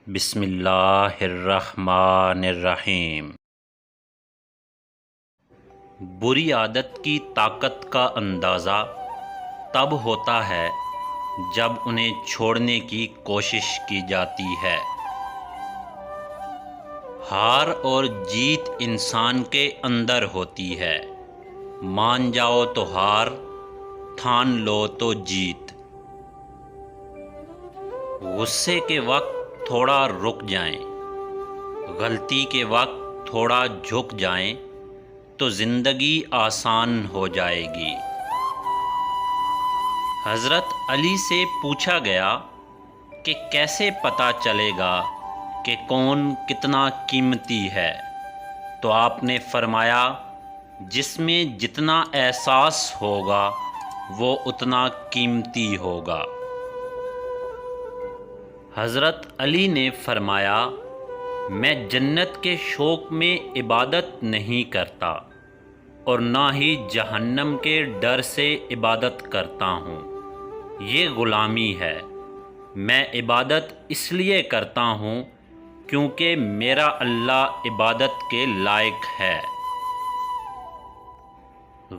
بسم اللہ الرحمن الرحیم۔ بری عادت کی طاقت کا اندازہ تب ہوتا ہے جب انہیں چھوڑنے کی کوشش کی جاتی ہے۔ ہار اور جیت انسان کے اندر ہوتی ہے، مان جاؤ تو ہار، ٹھان لو تو جیت۔ غصے کے وقت تھوڑا رک جائیں، غلطی کے وقت تھوڑا جھک جائیں تو زندگی آسان ہو جائے گی۔ حضرت علی سے پوچھا گیا کہ کیسے پتہ چلے گا کہ کون کتنا قیمتی ہے، تو آپ نے فرمایا جس میں جتنا احساس ہوگا وہ اتنا قیمتی ہوگا۔ حضرت علی نے فرمایا میں جنت کے شوق میں عبادت نہیں کرتا اور نہ ہی جہنم کے ڈر سے عبادت کرتا ہوں، یہ غلامی ہے۔ میں عبادت اس لیے کرتا ہوں کیونکہ میرا اللہ عبادت کے لائق ہے۔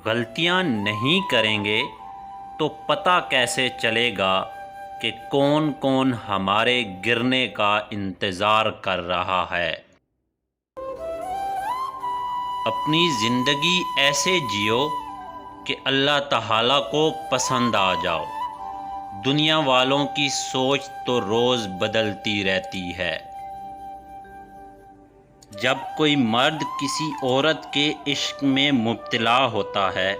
غلطیاں نہیں کریں گے تو پتہ کیسے چلے گا کہ کون کون ہمارے گرنے کا انتظار کر رہا ہے۔ اپنی زندگی ایسے جیو کہ اللہ تعالیٰ کو پسند آ جاؤ۔ دنیا والوں کی سوچ تو روز بدلتی رہتی ہے۔ جب کوئی مرد کسی عورت کے عشق میں مبتلا ہوتا ہے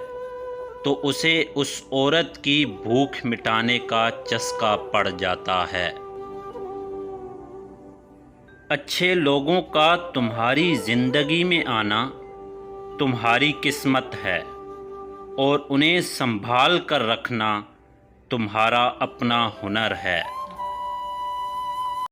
تو اسے اس عورت کی بھوک مٹانے کا چسکا پڑ جاتا ہے۔ اچھے لوگوں کا تمہاری زندگی میں آنا تمہاری قسمت ہے اور انہیں سنبھال کر رکھنا تمہارا اپنا ہنر ہے۔